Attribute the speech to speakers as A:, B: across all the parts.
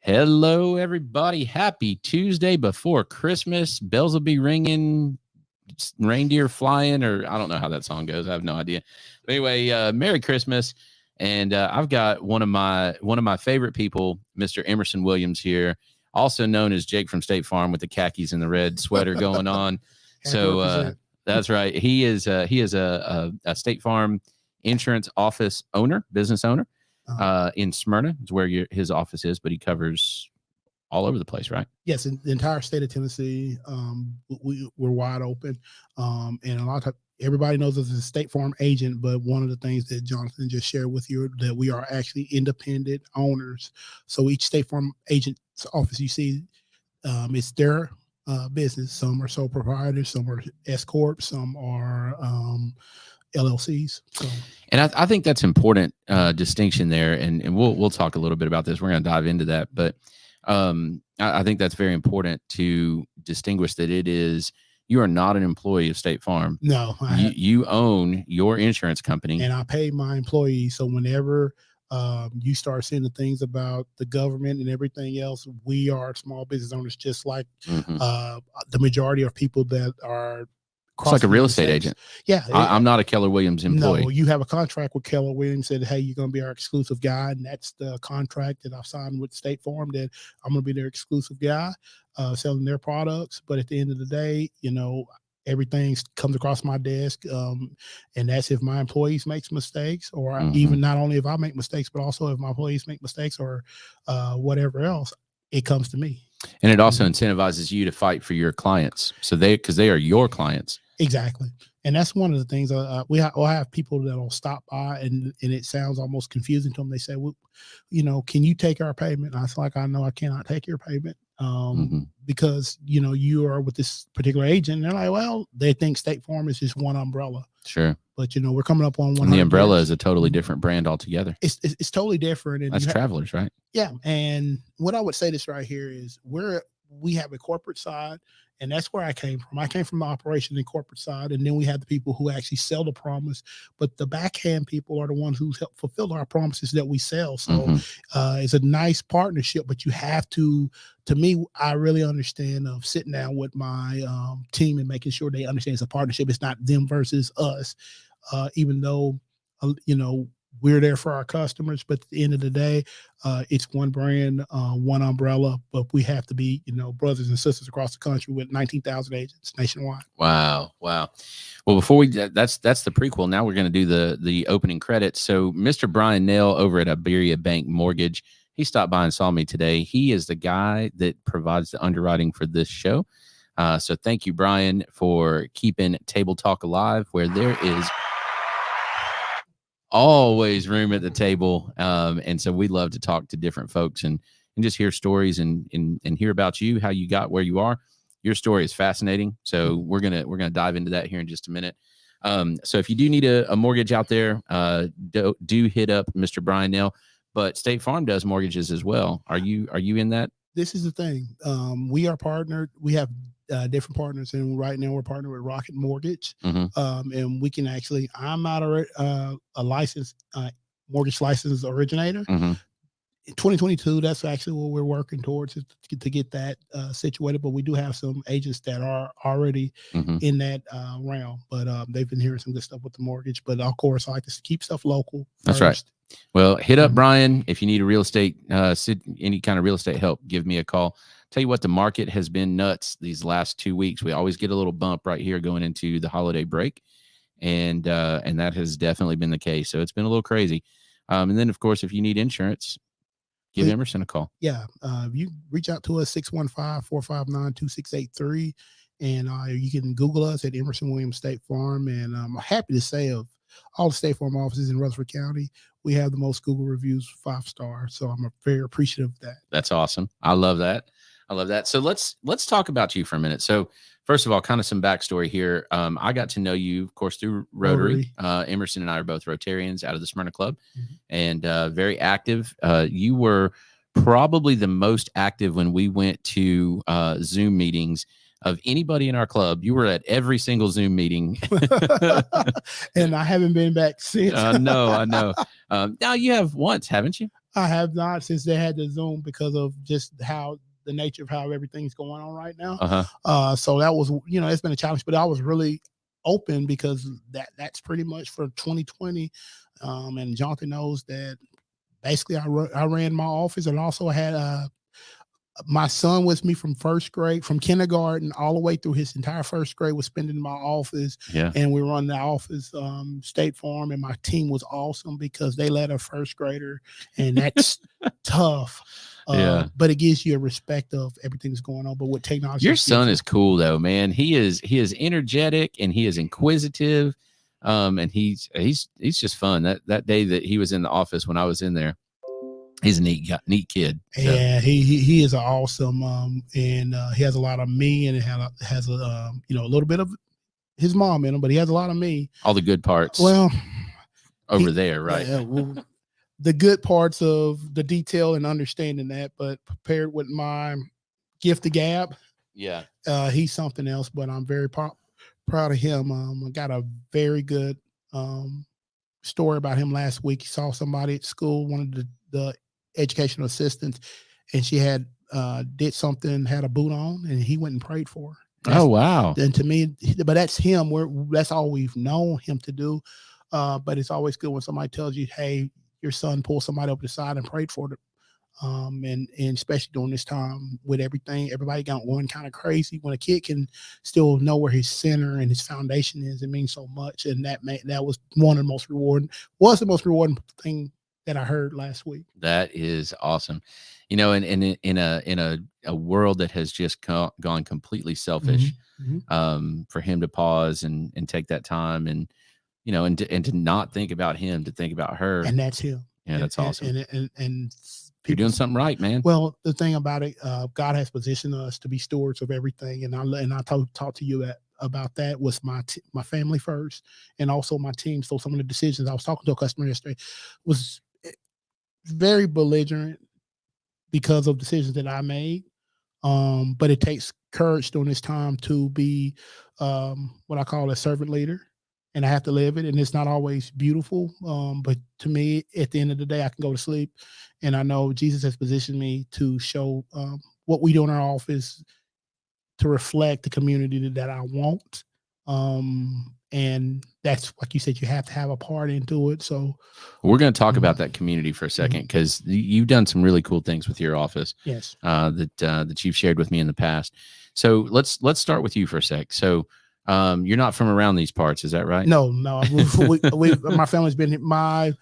A: Hello, everybody. Happy Tuesday before Christmas. Bells will be ringing, reindeer flying, or I don't know how that song goes. I have no idea. But anyway, Merry Christmas. And I've got one of my favorite people, Mr. Emerson Williams here, also known as Jake from State Farm with the khakis and the red sweater going on. So that's right. He is a State Farm insurance office owner, business owner. In Smyrna is where his office is, but he covers all over the place, right?
B: Yes, in the entire state of Tennessee. We're wide open, and a lot of everybody knows us as a State Farm agent. But one of the things that Jonathan just shared with you that we are actually independent owners. So each State Farm agent's office you see, it's their business. Some are sole proprietors, some are S corps, some are LLCs. So.
A: And I think that's important distinction there, and we'll talk a little bit about this. We're going to dive into that, but I think that's very important to distinguish that you are not an employee of State Farm.
B: No,
A: you own your insurance company,
B: and I pay my employees. So whenever you start seeing the things about the government and everything else, we are small business owners, just like the majority of people that are.
A: It's like a real estate agent.
B: Yeah.
A: I'm not a Keller Williams employee.
B: No, you have a contract with Keller Williams, said, hey, you're going to be our exclusive guy. And that's the contract that I've signed with State Farm, that I'm going to be their exclusive guy, selling their products. But at the end of the day, everything comes across my desk. And that's if my employees make mistakes, or even not only if I make mistakes, but also if my employees make mistakes or whatever else, it comes to me.
A: And it also incentivizes you to fight for your clients. So because they are your clients.
B: Exactly. And that's one of the things we'll have people that will stop by and it sounds almost confusing to them. They say, well, can you take our payment? And I was like, I know I cannot take your payment because, you are with this particular agent. And they're like, well, they think State Farm is just one umbrella.
A: Sure.
B: But, we're coming up on one.
A: And the umbrella is a totally different brand altogether.
B: It's totally different. And
A: that's Travelers, right?
B: Yeah. And what I would say this right here is we have a corporate side, and that's where I came from. I came from the operation and corporate side, and then we have the people who actually sell the promise. But the backhand people are the ones who help fulfill our promises that we sell. So it's a nice partnership, but you have to me, I really understand of sitting down with my team and making sure they understand it's a partnership. It's not them versus us, even though, we're there for our customers, but at the end of the day, it's one brand, one umbrella, but we have to be, brothers and sisters across the country with 19,000 agents nationwide.
A: Wow. Well, before that's the prequel. Now we're going to do the opening credits. So Mr. Brian Nail over at Iberia Bank Mortgage, he stopped by and saw me today. He is the guy that provides the underwriting for this show. So thank you, Brian, for keeping Table Talk alive, where there is always room at the table. And so we love to talk to different folks and just hear stories and hear about you, how you got where you are. Your story is fascinating. So we're going to dive into that here in just a minute. So if you do need a mortgage out there, do hit up Mr. Brian Nail, but State Farm does mortgages as well. Are you in that?
B: This is the thing. We are partnered. We have different partners, and right now we're partnered with Rocket Mortgage. And we can actually, I'm not a licensed mortgage license originator. In 2022, that's actually what we're working towards to get that situated. But we do have some agents that are already in that realm, but they've been hearing some good stuff with the mortgage. But of course, I like to keep stuff local first.
A: That's right. Well, hit up Brian if you need a real estate, any kind of real estate help. Give me a call. Tell you what, the market has been nuts these last 2 weeks. We always get a little bump right here going into the holiday break, and that has definitely been the case. So it's been a little crazy. And then, of course, if you need insurance, give Emerson a call.
B: Yeah, you reach out to us 615-459-2683, and you can Google us at Emerson Williams State Farm. And I'm happy to say of all the State Farm offices in Rutherford County, we have the most Google reviews, 5-star. So I'm very appreciative of that.
A: That's awesome. I love that. So let's talk about you for a minute. So first of all, kind of some backstory here. I got to know you, of course, through Rotary. Emerson and I are both Rotarians out of the Smyrna Club, and very active. You were probably the most active when we went to Zoom meetings of anybody in our club. You were at every single Zoom meeting.
B: And I haven't been back since.
A: No, I know. Now you have once, haven't you?
B: I have not, since they had the Zoom, because of just how the nature of how everything's going on right now. So that was, it's been a challenge, but I was really open because that's pretty much for 2020. And Jonathan knows that basically I ran my office, and also had my son with me from first grade, from kindergarten all the way through his entire first grade, was spending in my office.
A: Yeah.
B: And we run the office, State Farm, and my team was awesome because they let a first grader, and that's tough.
A: Yeah.
B: But it gives you a respect of everything that's going on. But with technology,
A: your son is cool though, man. He is energetic, and he is inquisitive. And he's just fun. That day that he was in the office when I was in there, he's a neat kid. So.
B: Yeah, he is awesome. And he has a lot of me, and it has a a little bit of his mom in him, but he has a lot of me.
A: All the good parts.
B: Well,
A: over there, right?
B: Well, the good parts of the detail and understanding that, but paired with my gift of gab,
A: yeah,
B: he's something else. But I'm very proud of him. I got a very good story about him last week. He saw somebody at school, one of the educational assistants, and she had did something, had a boot on, and he went and prayed for her.
A: Oh wow!
B: And to me, but that's him. That's all we've known him to do. But it's always good when somebody tells you, "Hey, your son pulled somebody up the side and prayed for them." And especially during this time with everybody got going kind of crazy. When a kid can still know where his center and his foundation is, it means so much. And that was the most rewarding thing that I heard last week.
A: That is awesome. In a world that has just gone completely selfish, for him to pause and take that time and to not think about him, to think about her.
B: And that's him.
A: Yeah, that's awesome.
B: And
A: you're doing something right, man.
B: Well, the thing about it, God has positioned us to be stewards of everything. And I talked to you about that with my family first, and also my team. So some of the decisions, I was talking to a customer yesterday, was very belligerent because of decisions that I made. But it takes courage during this time to be what I call a servant leader. And I have to live it, and it's not always beautiful. But to me, at the end of the day, I can go to sleep, and I know Jesus has positioned me to show what we do in our office to reflect the community that I want. And that's, like you said, you have to have a part into it. So
A: we're going to talk about that community for a second, because you've done some really cool things with your office.
B: Yes,
A: that you've shared with me in the past. So let's start with you for a sec. So. You're not from around these parts, is that right?
B: No. My family's been here. My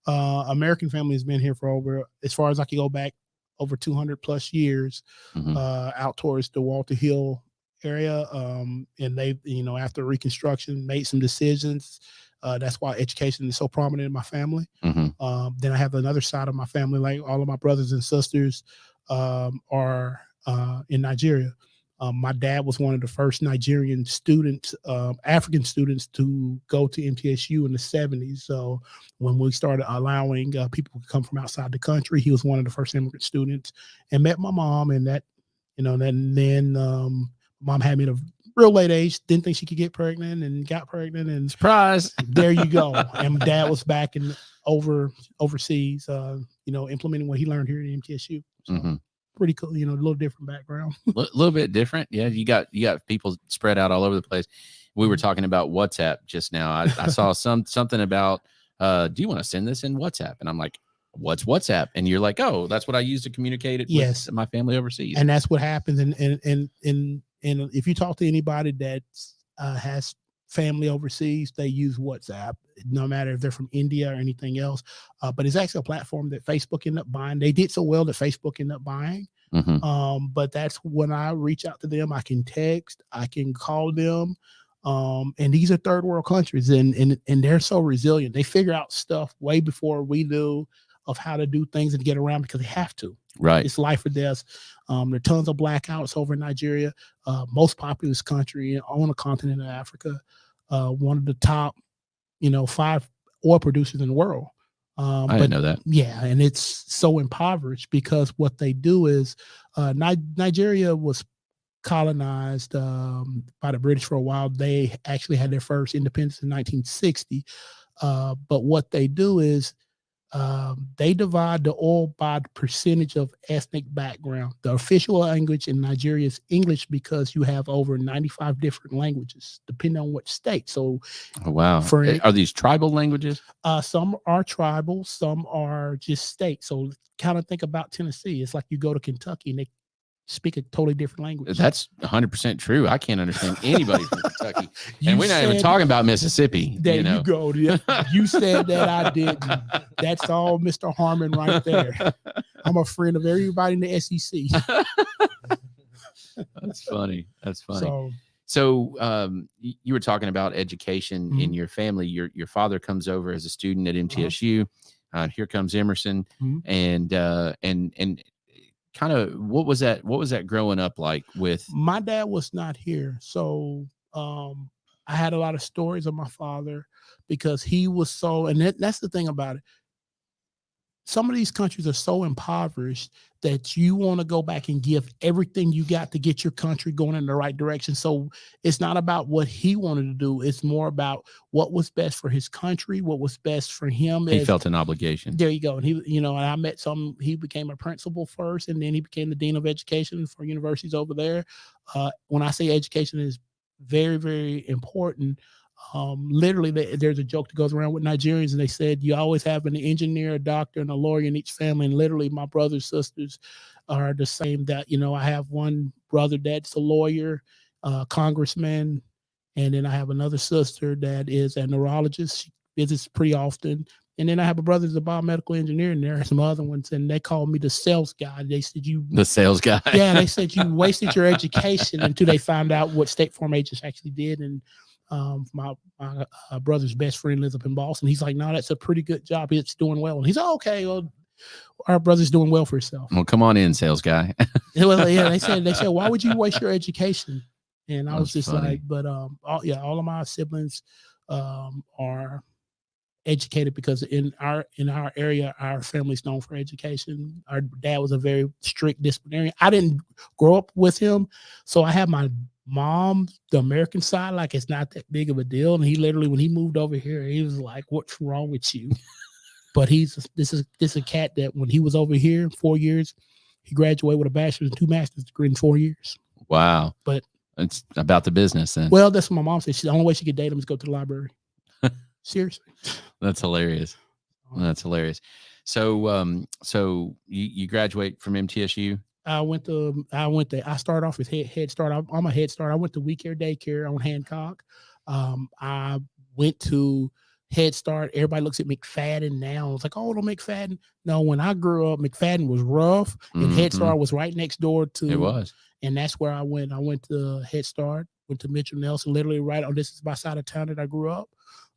B: American family has been here for over, as far as I can go back, over 200 plus years, out towards the Walter Hill area. And they, after Reconstruction, made some decisions. That's why education is so prominent in my family. Then I have another side of my family, like all of my brothers and sisters are in Nigeria. My dad was one of the first Nigerian students, African students, to go to MTSU in the 70s. So when we started allowing people to come from outside the country, he was one of the first immigrant students, and met my mom. And that, then mom had me at a real late age, didn't think she could get pregnant, and got pregnant, and
A: surprise,
B: there you go. And dad was back in overseas, implementing what he learned here at MTSU. So, pretty cool, a little different background.
A: A little bit different. Yeah, you got people spread out all over the place. We were talking about WhatsApp just now. I saw something about, do you want to send this in WhatsApp? And I'm like, what's WhatsApp? And you're like, oh, that's what I use to communicate it with my family overseas.
B: And that's what happens. And if you talk to anybody that has family overseas, they use WhatsApp, no matter if they're from India or anything else. But it's actually a platform that Facebook ended up buying. They did so well that Facebook ended up buying. But that's when I reach out to them. I can text, I can call them. And these are third world countries, and they're so resilient. They figure out stuff way before we do, of how to do things and get around, because they have to.
A: Right.
B: It's life or death. There are tons of blackouts over in Nigeria, most populous country on the continent of Africa, one of the top, 5 oil producers in the world.
A: I didn't know that.
B: Yeah, and it's so impoverished because what they do is, Nigeria was colonized by the British for a while. They actually had their first independence in 1960. But what they do is, They divide the oil by the percentage of ethnic background. The official language in Nigeria is English because you have over 95 different languages, depending on what state. So,
A: Oh, wow. Are these tribal languages?
B: Some are tribal, some are just state. So kind of think about Tennessee. It's like you go to Kentucky and they speak a totally different language.
A: That's 100% true. I can't understand anybody from Kentucky. And we're not even talking about Mississippi.
B: There you go. You said that, I didn't. That's all Mr. Harmon right there. I'm a friend of everybody in the SEC.
A: That's funny. That's funny. So you were talking about education in your family. Your father comes over as a student at MTSU. Here comes Emerson, and kind of what was that growing up like with?
B: My dad was not here, so I had a lot of stories of my father because he was so, and that's the thing about it. Some of these countries are so impoverished that you want to go back and give everything you got to get your country going in the right direction. So it's not about what he wanted to do. It's more about what was best for his country, what was best for him.
A: He felt an obligation.
B: There you go. And he, and I met he became a principal first, and then he became the dean of education for universities over there. When I say education is very, very important, literally there's a joke that goes around with Nigerians, and they said you always have an engineer, a doctor, and a lawyer in each family. And literally my brothers, sisters are the same. That I have one brother that's a lawyer, congressman, and then I have another sister that is a neurologist. She visits pretty often. And then I have a brother that's a biomedical engineer, and there are some other ones, and they call me the sales guy. They said the sales guy. Yeah, they said you wasted your education until they found out what State Farm agents actually did. And my brother's best friend lives up in Boston. He's like, no, that's a pretty good job. It's doing well. And he's like, okay, well, our brother's doing well for himself.
A: Well, come on in, sales guy.
B: Well, yeah, they said, why would you waste your education? And I was just funny. Like, but all of my siblings are educated because in our area, our family's known for education. Our dad was a very strict disciplinarian. I didn't grow up with him, so I have my mom, the American side, like it's not that big of a deal. And he literally, when he moved over here, he was like, "What's wrong with you?" But this is a cat that when he was over here 4 years, he graduated with a bachelor's and 2 master's degrees in 4 years.
A: Wow! But it's about the business then.
B: Well, that's what my mom said. The only way she could date him is go to the library. Seriously.
A: That's hilarious. That's hilarious. So, so you graduate from MTSU?
B: I started off with Head Start. I'm a Head Start. I went to We Care Daycare on Hancock. I went to Head Start. Everybody looks at McFadden now. It's like, oh, no, McFadden. No, when I grew up, McFadden was rough, and Head Start was right next door to.
A: It was.
B: And that's where I went. I went to Head Start, went to Mitchell Nelson, literally right on. This is my side of town that I grew up.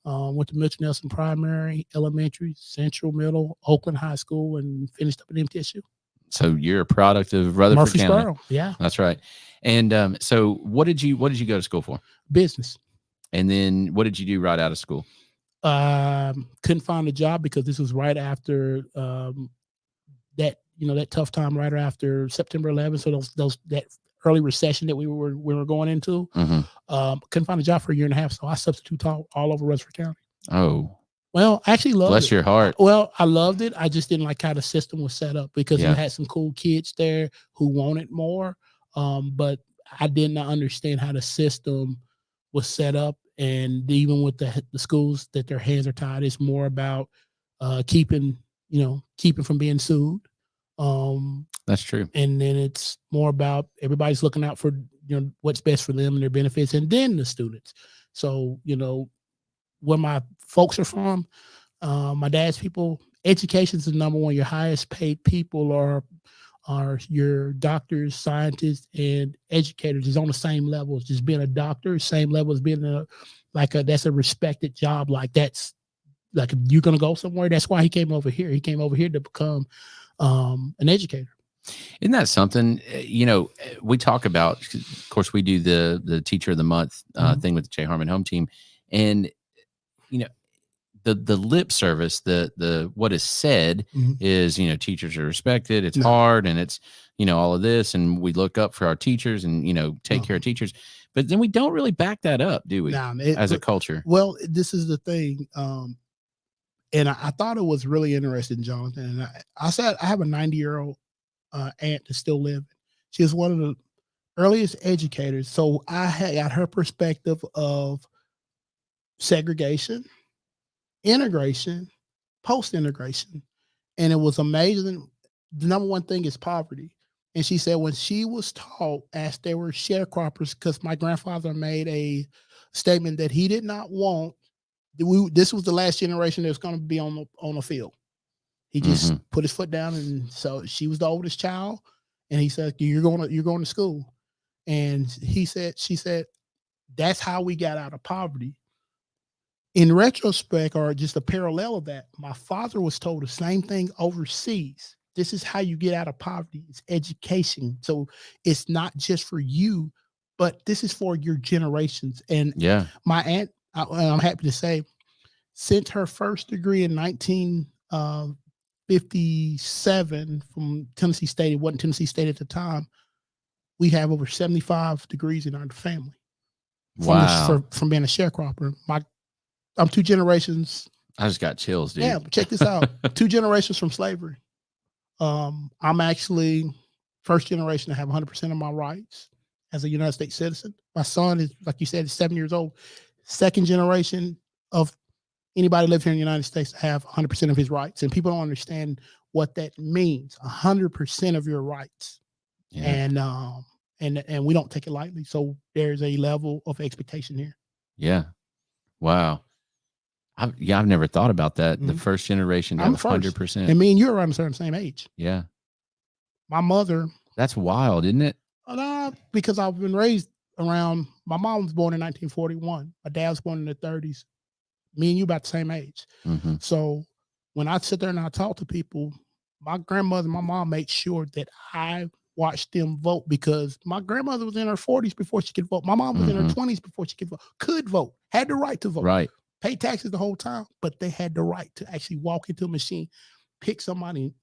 B: Went to Mitchell Nelson Primary, Elementary, Central Middle, Oakland High School, and finished up at MTSU.
A: So you're a product of Rutherford County.
B: Murfreesboro, yeah,
A: that's right. And so what did you go to school for?
B: Business.
A: And then what did you do right out of school?
B: Couldn't find a job because this was right after that tough time right after September 11th. So that early recession that we were going into. Couldn't find a job for a year and a half, so I substitute all over Rutherford County.
A: Oh,
B: well, I actually loved it.
A: Bless your heart.
B: Well, I loved it. I just didn't like how the system was set up because you had some cool kids there who wanted more, but I did not understand how the system was set up. And even with the schools that their hands are tied, it's more about keeping from being sued.
A: That's true.
B: And then it's more about everybody's looking out for what's best for them and their benefits, and then the students. So where my folks are from, my dad's people, education is the number one. Your highest paid people are your doctors, scientists, and educators. Is on the same level as just being a doctor. Same level as being that's a respected job. Like that's like if you're gonna go somewhere. That's why he came over here. He came over here to become an educator.
A: Isn't that something? We talk about, of course, we do the Teacher of the Month thing with the J. Harmon Home Team, and the lip service, the what is said is teachers are respected. It's hard, and it's all of this, and we look up for our teachers, and take care of teachers, but then we don't really back that up, do we? As a culture.
B: Well, this is the thing. And I thought it was really interesting, Jonathan. And I said, I have a 90-year-old aunt that's still living. She was one of the earliest educators. So I had got her perspective of segregation, integration, post-integration. And it was amazing. The number one thing is poverty. And she said when she was taught, as they were sharecroppers, because my grandfather made a statement that he did not want, this was the last generation that was going to be on the field. He just put his foot down, and so she was the oldest child, and he said, you're going to school. And she said, that's how we got out of poverty. In retrospect, or just a parallel of that, my father was told the same thing overseas. This is how you get out of poverty. It's education. So it's not just for you, but this is for your generations. And my aunt, I'm happy to say, sent her first degree in 1957 from Tennessee State. It wasn't Tennessee State at the time. We have over 75 degrees in our family. From being a sharecropper. I'm 2 generations.
A: I just got chills, dude.
B: Yeah, check this out. 2 generations from slavery. I'm actually first generation to have 100% of my rights as a United States citizen. My son is, like you said, is 7 years old. Second generation of anybody live here in the United States to have 100% of his rights. And people don't understand what that means. 100% of your rights. Yeah. And we don't take it lightly. So there's a level of expectation here.
A: Yeah. Wow. I've never thought about that. The first generation to have 100%.
B: And me and you are around the same age.
A: Yeah.
B: My mother.
A: That's wild, isn't it?
B: Because I've been raised around, my mom was born in 1941. My dad was born in the 30s. Me and you about the same age. So when I sit there and I talk to people, my grandmother, my mom made sure that I watched them vote, because my grandmother was in her 40s before she could vote. My mom was in her 20s before she could vote, had the right to vote.
A: Right.
B: Pay taxes the whole time, but they had the right to actually walk into a machine, pick somebody,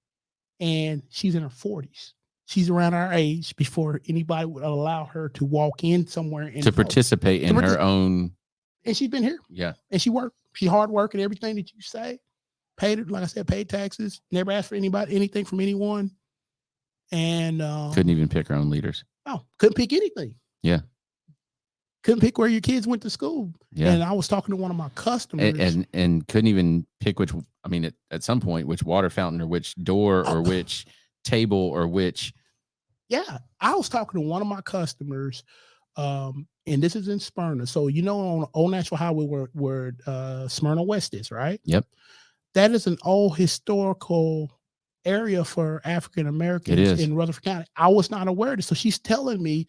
B: and she's in her 40s. She's around our age before anybody would allow her to walk in somewhere and
A: to participate in her own.
B: And she's been here.
A: Yeah.
B: And she worked. She hard working, everything that you say. Paid it, like I said, paid taxes. Never asked for anything from anyone. And
A: couldn't even pick her own leaders.
B: Oh, couldn't pick anything.
A: Yeah.
B: Couldn't pick where your kids went to school.
A: Yeah.
B: And I was talking to one of my customers.
A: And couldn't even pick which, I mean, at some point, which water fountain or which door or which table or which.
B: Yeah. I was talking to one of my customers, and this is in Smyrna. So, on Old Nashville Highway where Smyrna West is, right?
A: Yep.
B: That is an old historical area for African Americans in Rutherford County. I was not aware of this. So she's telling me,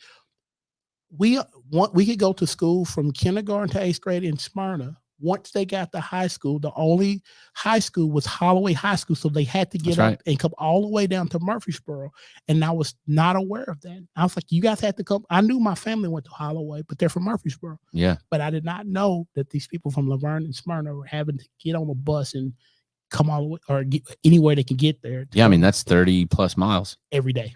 B: we could go to school from kindergarten to 8th grade in Smyrna. Once they got to high school, the only high school was Holloway High School. So they had to get up and come all the way down to Murfreesboro. And I was not aware of that. I was like, you guys had to come. I knew my family went to Holloway, but they're from Murfreesboro.
A: Yeah.
B: But I did not know that these people from Laverne and Smyrna were having to get on a bus and come all the way, or get anywhere they can get there.
A: Yeah. I mean, that's 30 plus miles.
B: Every day.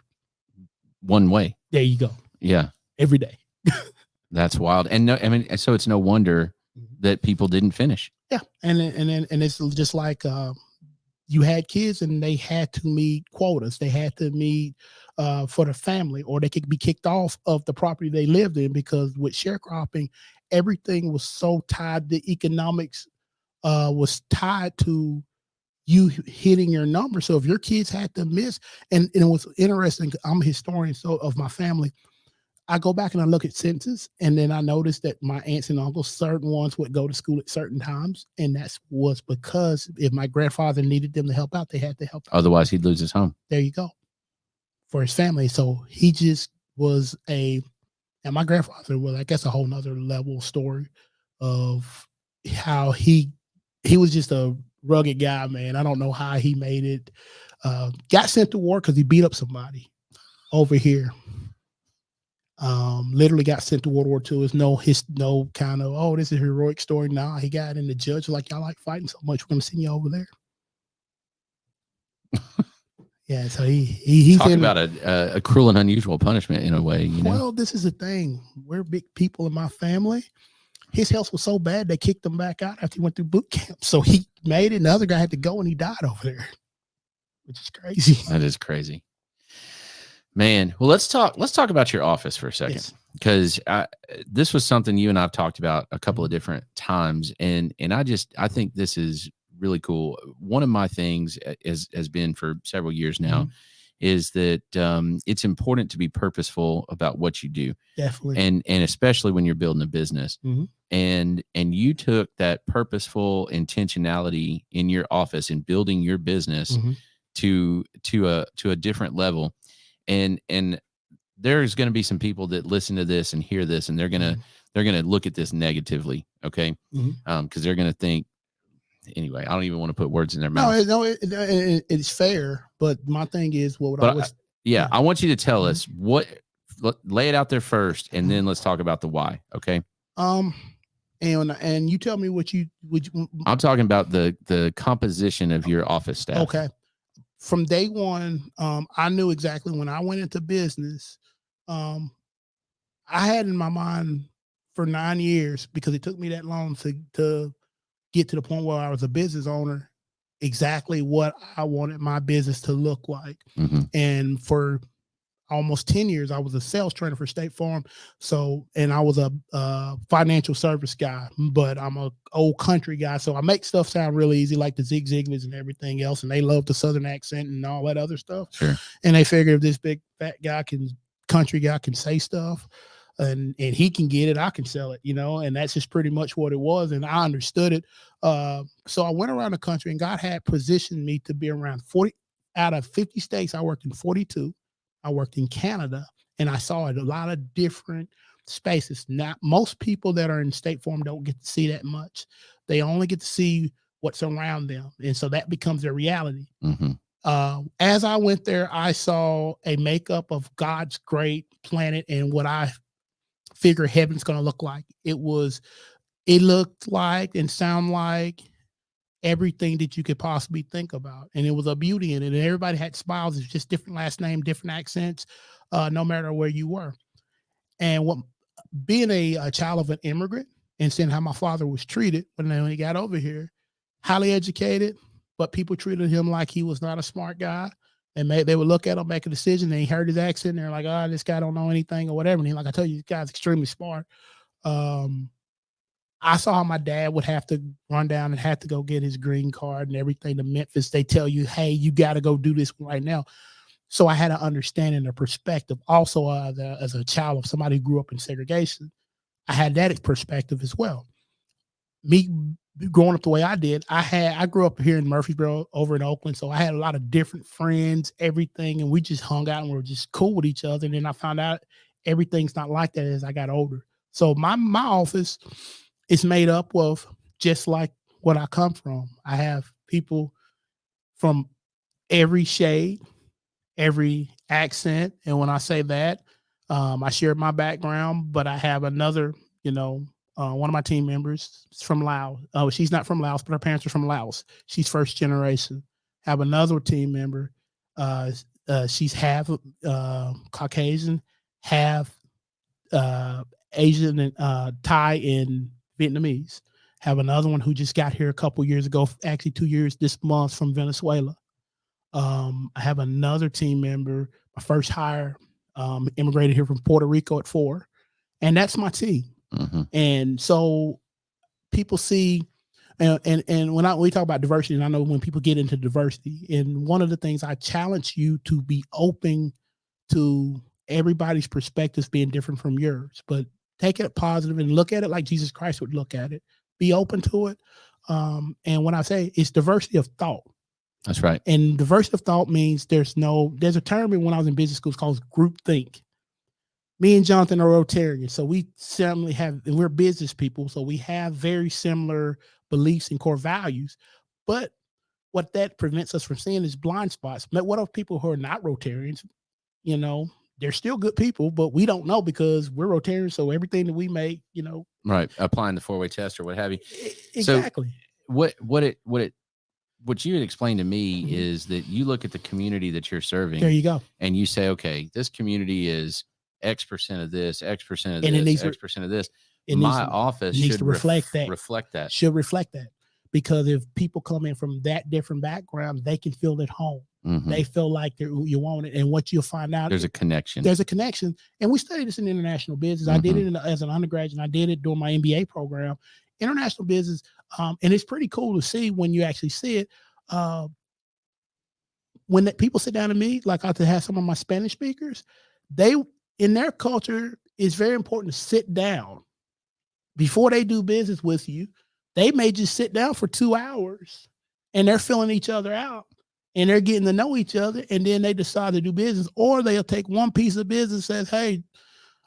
A: One way.
B: There you go.
A: Yeah.
B: Every day.
A: That's wild. And no, I mean, so it's no wonder that people didn't finish.
B: Yeah. And it's just like you had kids and they had to meet quotas. They had to meet for the family, or they could be kicked off of the property they lived in, because with sharecropping, everything was so tied. The economics was tied to you hitting your number. So if your kids had to miss, and it was interesting, I'm a historian of my family. I go back and I look at census, and then I noticed that my aunts and uncles, certain ones would go to school at certain times. And that was because if my grandfather needed them to help out, they had to help out.
A: Otherwise he'd lose his home.
B: There you go. For his family. So he just was and my grandfather was, I guess, a whole nother level story of how he was just a rugged guy, man. I don't know how he made it. Got sent to war because he beat up somebody over here. Literally got sent to World War II. It's no kind of, oh, this is a heroic story. Nah, he got in. The judge was like, y'all like fighting so much, we're gonna send you over there. Yeah, so he
A: talk about a cruel and unusual punishment in a way,
B: Well, this is the thing. We're big people in my family, his health was so bad they kicked him back out after he went through boot camp. So he made it, and the other guy had to go, and he died over there, which is crazy.
A: That is crazy, man. Well, let's talk about your office for a second,
B: Yes.
A: because this was something you and I've talked about a couple of different times, and I think this is really cool. One of my things has been for several years now is that it's important to be purposeful about what you do.
B: Definitely.
A: And especially when you're building a business. And you took that purposeful intentionality in your office and building your business to a different level. And there's going to be some people that listen to this and hear this, and they're going to look at this negatively. Okay. Cause they're going to think, anyway, I don't even want to put words in their mouth.
B: No, it's fair. But my thing is,
A: I want you to tell us lay it out there first, and then let's talk about the why. Okay.
B: And you tell me what you
A: I'm talking about the composition of your office staff.
B: Okay. From day one, I knew exactly when I went into business. I had in my mind for 9 years, because it took me that long to get to the point where I was a business owner, exactly what I wanted my business to look like. And for almost 10 years, I was a sales trainer for State Farm. So, and I was a financial service guy, but I'm a old country guy. So I make stuff sound really easy, like the Zig Ziglars and everything else. And they love the Southern accent and all that other stuff.
A: Sure.
B: And they figure if this big fat guy country guy can say stuff and he can get it, I can sell it, and that's just pretty much what it was. And I understood it. So I went around the country, and God had positioned me to be around 40 out of 50 states. I worked in 42. I worked in Canada, and I saw a lot of different spaces. Not most people that are in State Farm don't get to see that much. They only get to see what's around them. And so that becomes their reality. As I went there, I saw a makeup of God's great planet and what I figure heaven's going to look like. It looked like and sound like everything that you could possibly think about. And it was a beauty in it. And everybody had smiles. It's just different last name, different accents, no matter where you were. And being a child of an immigrant and seeing how my father was treated when he got over here, highly educated, but people treated him like he was not a smart guy. And they would look at him, make a decision, and he heard his accent, and they're like, "Oh, this guy don't know anything," or whatever. And he's like, "I tell you, this guy's extremely smart." I saw how my dad would have to run down and have to go get his green card and everything to Memphis. They tell you, "Hey, you got to go do this right now." So I had an understanding, a perspective. Also, as a child of somebody who grew up in segregation, I had that perspective as well. Me growing up the way I did, I grew up here in Murfreesboro over in Oakland. So I had a lot of different friends, everything. And we just hung out and we were just cool with each other. And then I found out everything's not like that as I got older. So my office is made up of just like what I come from. I have people from every shade, every accent. And when I say that, I share my background, but I have another, one of my team members is from Laos. Oh, she's not from Laos, but her parents are from Laos. She's first generation. Have another team member. She's half Caucasian, half Asian and Thai and Vietnamese. Have another one who just got here a couple years ago, actually 2 years this month, from Venezuela. I have another team member, my first hire, immigrated here from Puerto Rico at 4, and that's my team. And so people see, and when we talk about diversity, and I know when people get into diversity, and one of the things I challenge you to be open to everybody's perspectives being different from yours, but take it positive and look at it like Jesus Christ would look at it. Be open to it. And when I say it's diversity of thought,
A: that's right.
B: And diversity of thought means there's a term when I was in business school called groupthink. Me and Jonathan are Rotarians, so we similarly and we're business people, so we have very similar beliefs and core values. But what that prevents us from seeing is blind spots. But what of people who are not Rotarians? They're still good people, but we don't know because we're Rotarians. So everything that we make,
A: right, applying the 4-way test or what have you.
B: Exactly.
A: So what you had explained to me is that you look at the community that you're serving.
B: There you go.
A: And you say, okay, this community is X% of this, X% of
B: and
A: this, X% of this. my office
B: needs
A: should
B: to reflect that.
A: Should
B: reflect that. Because if people come in from that different background, they can feel at home. They feel like you want it. And what you'll find out,
A: there's a connection.
B: And we studied this in international business. I did it as an undergraduate, and I did it during my MBA program. International business, and it's pretty cool to see when you actually see it. When people sit down to meet, like I have some of my Spanish speakers, in their culture, it's very important to sit down before they do business with you. They may just sit down for 2 hours and they're filling each other out and they're getting to know each other. And then they decide to do business, or they'll take one piece of business, says, hey,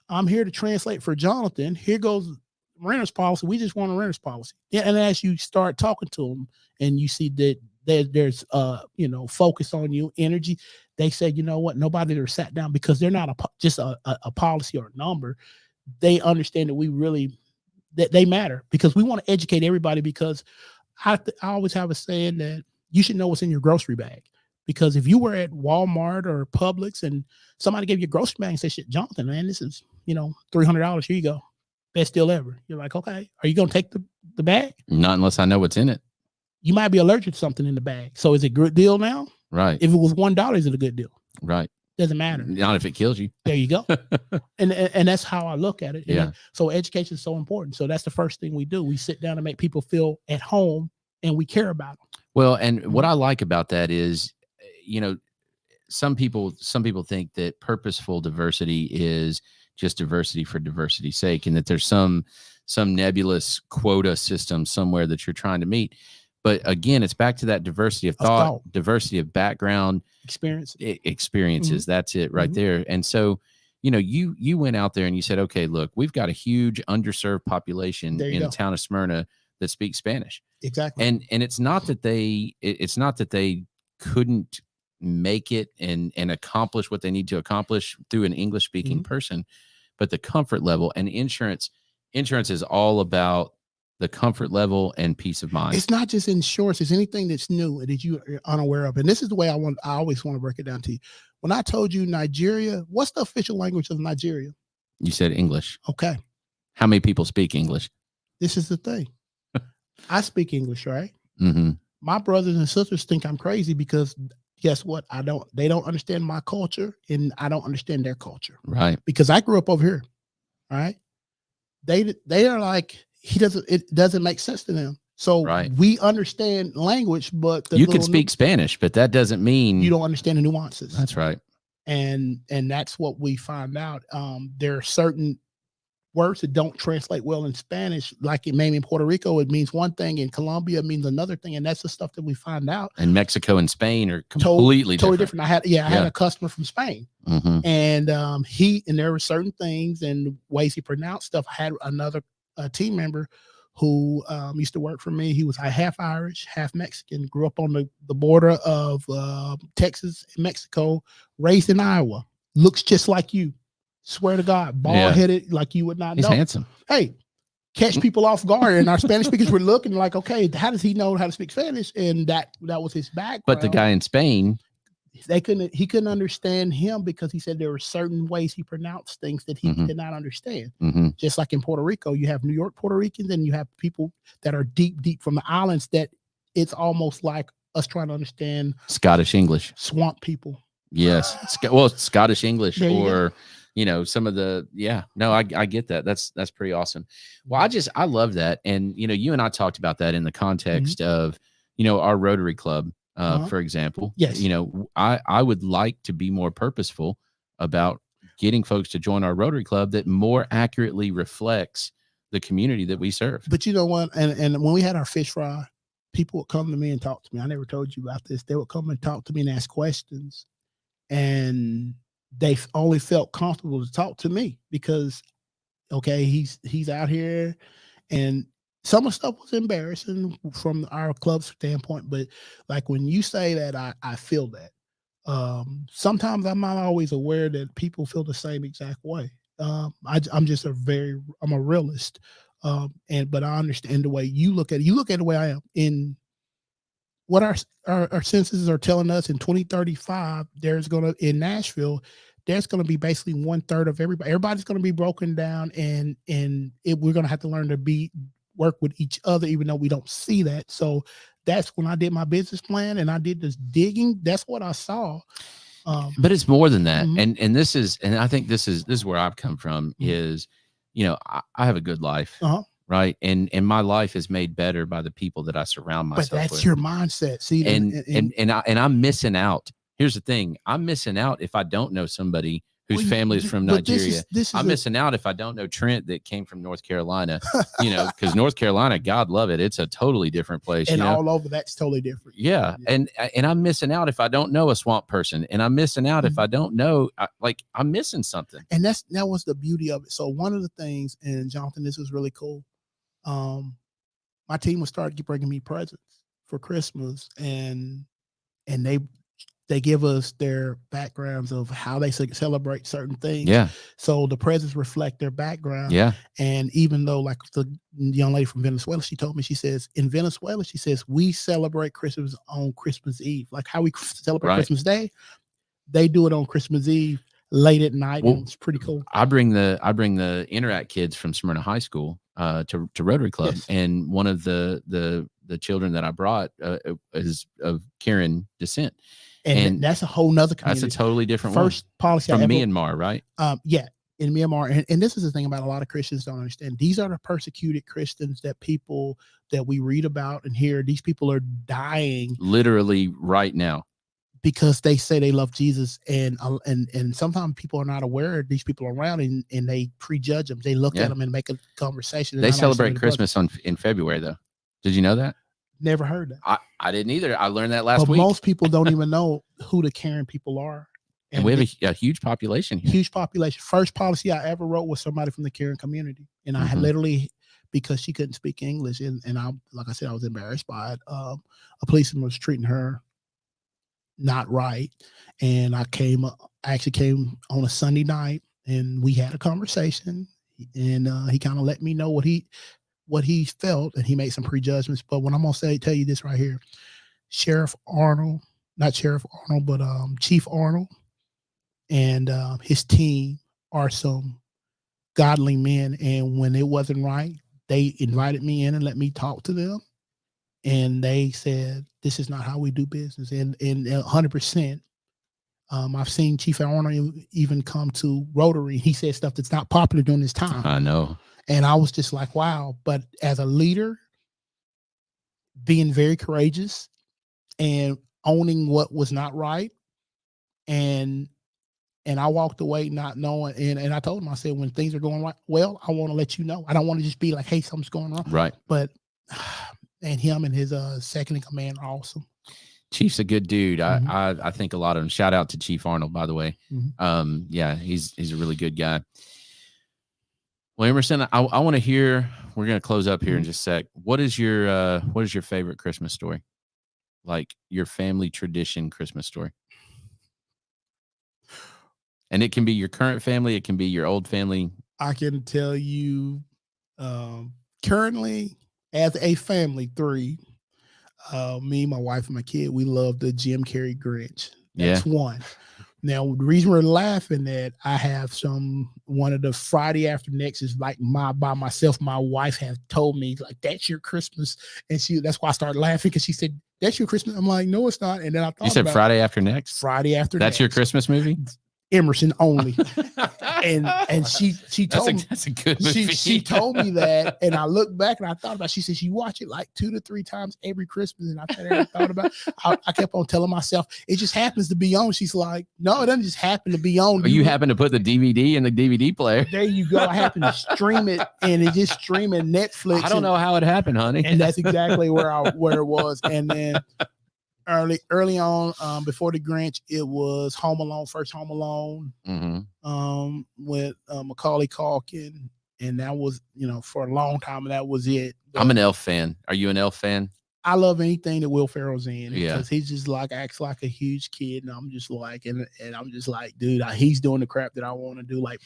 B: I'm here to translate for Jonathan. Here goes renter's policy. We just want a renter's policy. Yeah. And as you start talking to them and you see that there's focus on you, energy, they say, you know what, nobody ever sat down, because they're not just a policy or a number. They understand that that they matter, because we want to educate everybody. Because I always have a saying that you should know what's in your grocery bag. Because if you were at Walmart or Publix and somebody gave you a grocery bag and said, shit, Jonathan, man, this is, $300. Here you go. Best deal ever. You're like, okay, are you going to take the bag?
A: Not unless I know what's in it.
B: You might be allergic to something in the bag. So is it a good deal now?
A: Right.
B: If it was $1, is it a good deal?
A: Right.
B: Doesn't matter.
A: Not if it kills you.
B: There you go. and that's how I look at it.
A: Yeah.
B: So education is so important. So that's the first thing we do. We sit down and make people feel at home, and we care about them.
A: Well, and what I like about that is, some people think that purposeful diversity is just diversity for diversity's sake, and that there's some nebulous quota system somewhere that you're trying to meet. But again, it's back to that diversity of thought, diversity of background, experiences. That's it right there. And so, you went out there and you said, okay, look, we've got a huge underserved population in the town of Smyrna that speaks Spanish.
B: Exactly.
A: And it's not that they couldn't make it and accomplish what they need to accomplish through an English speaking person, but the comfort level. And insurance is all about the comfort level and peace of mind.
B: It's not just insurance. It's anything that's new that you're unaware of. And this is the way I always want to break it down to you. When I told you Nigeria, what's the official language of Nigeria?
A: You said English.
B: Okay.
A: How many people speak English?
B: This is the thing. I speak English, right?
A: Mm-hmm.
B: My brothers and sisters think I'm crazy because guess what? They don't understand my culture, and I don't understand their culture.
A: Right.
B: Because I grew up over here. All right. They are like, it doesn't make sense to them. So we understand language, but
A: you can speak Spanish, but that doesn't mean
B: you don't understand the nuances.
A: That's right.
B: And that's what we find out. There are certain words that don't translate well in Spanish, like it maybe in Puerto Rico, it means one thing, in Colombia it means another thing, and that's the stuff that we find out.
A: And Mexico and Spain are totally different.
B: I had a customer from Spain, and there were certain things and ways he pronounced stuff. I had another team member who used to work for me. He was half Irish, half Mexican, grew up on the border of Texas and Mexico, raised in Iowa, looks just like you. Swear to God, bald-headed, like you would not know.
A: He's handsome.
B: Hey, catch people off guard. And our Spanish speakers were looking like, okay, how does he know how to speak Spanish? And that was his background.
A: But the guy in Spain,
B: he couldn't understand him because he said there were certain ways he pronounced things that he did not understand. Just like in Puerto Rico, you have New York Puerto Ricans, and you have people that are deep from the islands that it's almost like us trying to understand
A: Scottish English.
B: Swamp people.
A: Yes. Well, Scottish English, or some of the, I get that. That's pretty awesome. Well, I love that. And, you and I talked about that in the context of, our Rotary Club, for example.
B: Yes.
A: I would like to be more purposeful about getting folks to join our Rotary Club that more accurately reflects the community that we serve.
B: But you know what? And when we had our fish fry, people would come to me and talk to me. I never told you about this. They would come and talk to me and ask questions. And they only felt comfortable to talk to me because, okay, he's out here, and some of the stuff was embarrassing from our club's standpoint. But like when you say that, I feel that. Sometimes I'm not always aware that people feel the same exact way. I'm just I'm a realist. But I understand the way you look at it. You look at the way I am. In what our censuses are telling us, in 2035, in Nashville, there's going to be basically 1/3 of everybody. Everybody's going to be broken down, and we're going to have to learn to work with each other, even though we don't see that. So that's when I did my business plan and I did this digging. That's what I saw.
A: But it's more than that.
B: Mhm.
A: And this is, and I think this is where I've come from is, I have a good life. Right. And my life is made better by the people that I surround myself with.
B: But that's your mindset. See,
A: and I'm missing out. Here's the thing. I'm missing out if I don't know somebody whose family is from Nigeria. I'm missing out if I don't know Trent that came from North Carolina, because North Carolina, God love it. It's a totally different place.
B: And all over that's totally different.
A: Yeah. And I'm missing out if I don't know a swamp person, and I'm missing out if I don't know, I'm missing something.
B: And that was the beauty of it. So one of the things, and Jonathan, this was really cool. My team would start bringing me presents for Christmas, and they give us their backgrounds of how they celebrate certain things.
A: Yeah.
B: So the presents reflect their background.
A: Yeah.
B: And even though, like the young lady from Venezuela, she told me, she says, in Venezuela, she says, we celebrate Christmas on Christmas Eve. Like how we celebrate Christmas Day, they do it on Christmas Eve late at night. Well, and it's pretty cool.
A: I bring the Interact kids from Smyrna High School to Rotary Club. Yes. And one of the children that I brought is of Karen descent. And
B: that's a whole nother community.
A: That's a totally different
B: first policy
A: from Myanmar, right?
B: Yeah, in Myanmar. And this is the thing about a lot of Christians don't understand. These are the persecuted Christians that we read about and hear. These people are dying
A: literally right now
B: because they say they love Jesus, and sometimes people are not aware of these people around, and they prejudge them. They look at them and make a conversation.
A: They celebrate Christmas in February, though. Did you know that?
B: Never heard that.
A: I didn't either. I learned that last week.
B: Most people don't even know who the Karen people are.
A: And we have a huge population here.
B: Huge population. First policy I ever wrote was somebody from the Karen community. And I had literally, because she couldn't speak English, and I, like I said, I was embarrassed by it. A policeman was treating her not right. And I actually came on a Sunday night, and we had a conversation, and he kind of let me know what he felt, and he made some prejudgments. But what I'm going to tell you this right here, Chief Arnold, but Chief Arnold and his team are some godly men. And when it wasn't right, they invited me in and let me talk to them. And they said, this is not how we do business. And 100%, I've seen Chief Arnold even come to Rotary. He said stuff that's not popular during this time.
A: I know.
B: And I was just like, wow. But as a leader, being very courageous and owning what was not right. And I walked away not knowing. And I told him, I said, when things are going right, well, I want to let you know. I don't want to just be like, hey, something's going wrong.
A: Right.
B: But, and him and his second in command are awesome.
A: Chief's a good dude. I think a lot of them. Shout out to Chief Arnold, by the way. Yeah, he's a really good guy. Well, Emerson, I want to hear. We're going to close up here in just a sec. What is your favorite Christmas story? Like your family tradition Christmas story. And it can be your current family. It can be your old family.
B: I can tell you, currently as a family, 3, me, my wife, and my kid, we love the Jim Carrey Grinch. That's one. Now, the reason we're laughing at, I have one of the Friday after next is like by myself. My wife has told me, like, that's your Christmas. And that's why I started laughing, because she said, that's your Christmas. I'm like, no, it's not. And then I thought,
A: you said Friday after next?
B: Friday after
A: next. That's your Christmas movie?
B: Emerson only. and she told me
A: that's a good movie.
B: She told me that, and I looked back and I thought about it. She said she watched it like 2 to 3 times every Christmas, and I thought about it. I kept on telling myself it just happens to be on. She's like, no, it doesn't just happen to be on.
A: You happen to put the DVD in the DVD player.
B: There you go. I happen to stream it, and it just streaming Netflix.
A: I don't know how it happened, honey.
B: And that's exactly where it was. And then early on, before the Grinch, it was Home Alone, first Home Alone, with Macaulay Culkin, and that was, for a long time, and that was it. But
A: I'm an Elf fan. Are you an Elf fan?
B: I love anything that Will Ferrell's in,
A: because
B: he's just like acts like a huge kid, and I'm just like, and I'm just like, dude, he's doing the crap that I want to do, like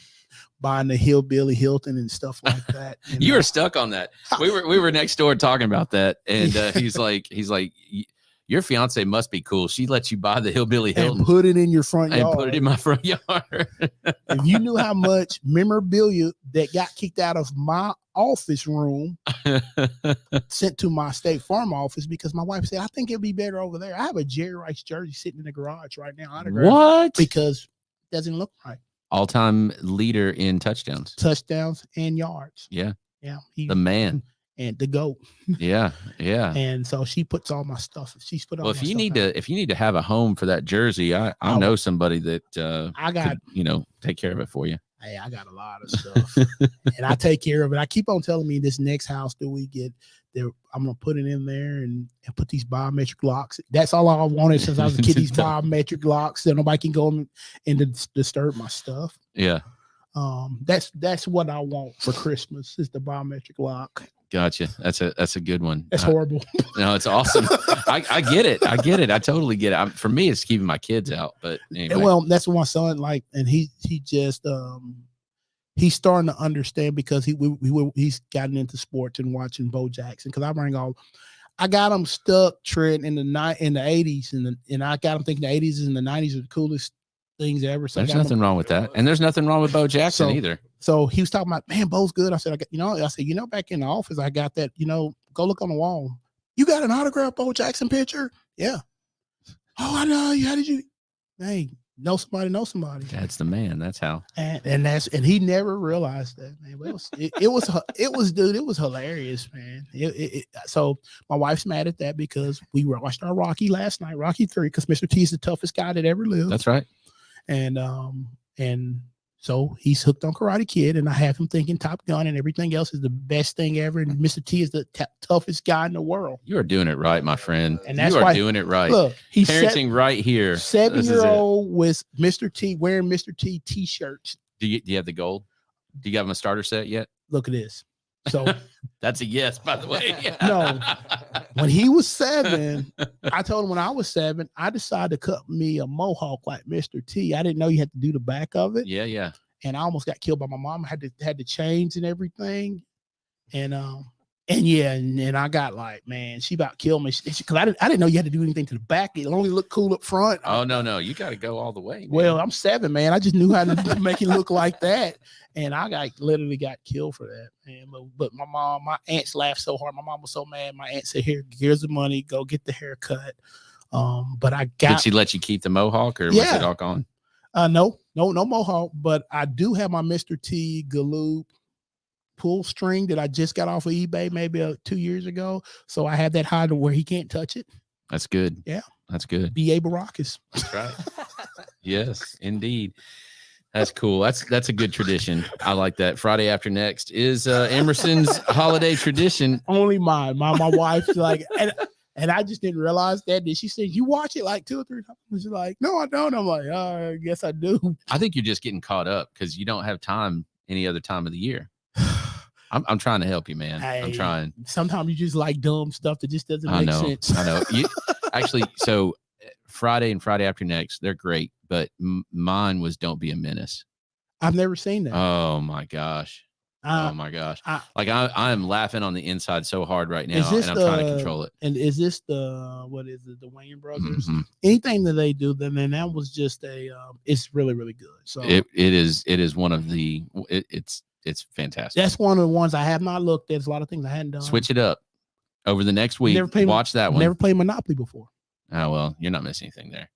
B: buying the Hillbilly Hilton and stuff like that.
A: You were stuck on that. We were next door talking about that, and he's like. Your fiance must be cool. She lets you buy the Hillbilly Hilton
B: and put it in your front yard.
A: and put it in my front yard.
B: If you knew how much memorabilia that got kicked out of my office room sent to my State Farm office because my wife said, I think it'd be better over there. I have a Jerry Rice jersey sitting in the garage right now.
A: What?
B: Because it doesn't look right.
A: All-time leader in touchdowns
B: And yards.
A: Yeah.
B: Yeah.
A: The man.
B: And the GOAT.
A: Yeah.
B: And so she puts all my stuff. She's put all
A: well,
B: my
A: if you
B: stuff
A: need to have a home for that jersey, I know somebody that
B: I got
A: could, take care of it for you.
B: Hey, I got a lot of stuff. And I take care of it. I keep on telling me this next house that we get there, I'm gonna put it in there and put these biometric locks. That's all I wanted since I was a kid. These biometric locks so nobody can go and disturb my stuff.
A: Yeah.
B: That's what I want for Christmas is the biometric lock.
A: Gotcha. That's a good one.
B: That's horrible.
A: No, it's awesome. I get it. I totally get it. For me, it's keeping my kids out. But anyway.
B: Well, that's what my son like, and he just he's starting to understand because he's gotten into sports and watching Bo Jackson. Because I got him stuck treading in the 80s, and I got him thinking the 80s and the 90s are the coolest things ever. So
A: there's nothing wrong with that, and there's nothing wrong with Bo Jackson either.
B: So he was talking about, man, Bo's good. I said, back in the office, I got that. Go look on the wall. You got an autographed Bo Jackson picture? Yeah. Oh, I know. How did you? Hey, know somebody.
A: That's the man. That's how.
B: And he never realized that, man. It was hilarious, man. So my wife's mad at that because we watched our Rocky last night, Rocky 3, because Mr. T is the toughest guy that ever lived.
A: That's right.
B: And so he's hooked on Karate Kid, and I have him thinking Top Gun and everything else is the best thing ever. And Mr. T is the toughest guy in the world.
A: You are doing it right, my friend.
B: And that's
A: doing it right.
B: Look, he's
A: parenting right here.
B: 7-year-old with Mr. T wearing Mr. T t-shirts.
A: Do you have the gold? Do you have him a starter set yet?
B: Look at this. So
A: that's a yes, by the way.
B: No, when he was 7, I told him when I was 7, I decided to cut me a mohawk like Mr. T. I didn't know you had to do the back of it.
A: Yeah.
B: And I almost got killed by my mom. I had to change and everything. And I got like, man, she about killed me because I didn't know you had to do anything to the back. It only looked cool up front.
A: Oh no, you got to go all the way, man.
B: Well, I'm 7, man. I just knew how to make it look like that, and I literally got killed for that, man. But my aunts laughed so hard. My mom was so mad. My aunt said, "Here's the money. Go get the haircut." But I got.
A: Did she let you keep the mohawk, or was it all gone?
B: No mohawk. But I do have my Mr. T Galoop pull string that I just got off of eBay maybe 2 years ago. So I have that high to where he can't touch it.
A: That's good.
B: Yeah.
A: That's good.
B: B.A. Baracus.
A: That's right. Yes, indeed. That's cool. That's a good tradition. I like that. Friday after next is Emerson's holiday tradition.
B: Only mine. My wife's like, and I just didn't realize that. She said, you watch it like 2 or 3 times. She's like, no, I don't. I'm like, oh, I guess I do.
A: I think you're just getting caught up because you don't have time any other time of the year. I'm trying to help you, man.
B: Hey,
A: I'm trying.
B: Sometimes you just like dumb stuff that just doesn't make sense.
A: I know. Actually, so Friday and Friday after next, they're great, but mine was Don't Be a Menace.
B: I've never seen that.
A: Oh my gosh. I am laughing on the inside so hard right now, and I'm trying to control it.
B: And is this the Wayans brothers? Mm-hmm. Anything that they do, then that was just it's really, really good. So
A: it is one of the it's fantastic.
B: That's one of the ones I have not looked at. There's a lot of things I hadn't done.
A: Switch it up over the next week. Watch that one.
B: Never played Monopoly before.
A: Oh well, you're not missing anything there.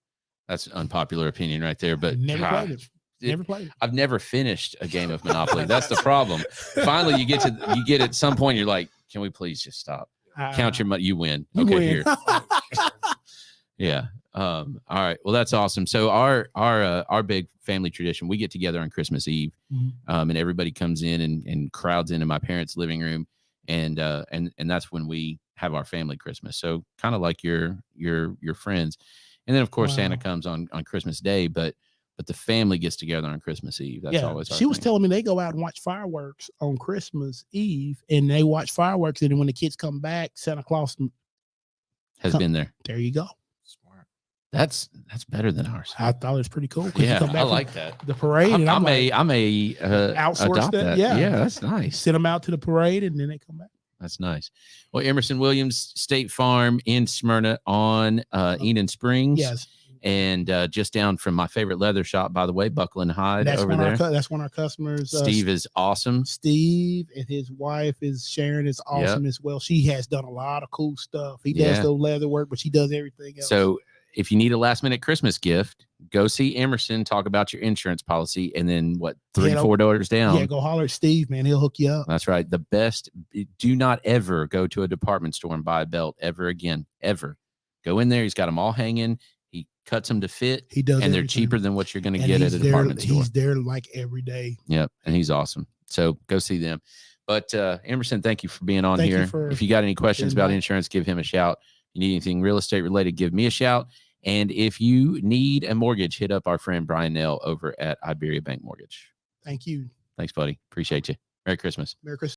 A: That's an unpopular opinion right there. But
B: never played it. Never played it.
A: I've never finished a game of Monopoly. That's the problem. Finally, you get at some point. You're like, can we please just stop? Count your money. You win. Okay, here. Yeah. All right. Well, that's awesome. So our big family tradition, we get together on Christmas Eve, and everybody comes in and crowds into my parents' living room, and that's when we have our family Christmas. So kind of like your friends, and then of course Santa comes on Christmas Day, but the family gets together on Christmas Eve. That's always our
B: She was telling me they go out and watch fireworks on Christmas Eve, and they watch fireworks, and then when the kids come back, Santa Claus
A: has been there.
B: There you go.
A: That's better than ours.
B: I thought it was pretty cool.
A: Yeah, I like that.
B: The parade. And
A: I may outsource
B: that.
A: Yeah, that's nice.
B: Send them out to the parade, and then they come back.
A: That's nice. Well, Emerson Williams State Farm in Smyrna on Eden Springs.
B: Yes.
A: And just down from my favorite leather shop, by the way, Buckle and Hide over there.
B: That's one of our customers.
A: Steve is awesome.
B: Steve and his wife is Sharon is awesome as well. She has done a lot of cool stuff. He does the leather work, but she does everything else.
A: So if you need a last minute Christmas gift, go see Emerson, talk about your insurance policy, and then 4 doors down.
B: Yeah, go holler at Steve, man. He'll hook you up.
A: That's right. The best. Do not ever go to a department store and buy a belt ever again. Ever. Go in there. He's got them all hanging. He cuts them to fit.
B: He does,
A: and they're cheaper than what you're going to get at a department store.
B: He's there like every day.
A: Yep, and he's awesome. So go see them. But Emerson, thank you for being on here. If you got any questions about insurance, give him a shout. You need anything real estate related, give me a shout. And if you need a mortgage, hit up our friend Brian Nell over at Iberia Bank Mortgage.
B: Thank you.
A: Thanks, buddy. Appreciate you. Merry Christmas.
B: Merry Christmas.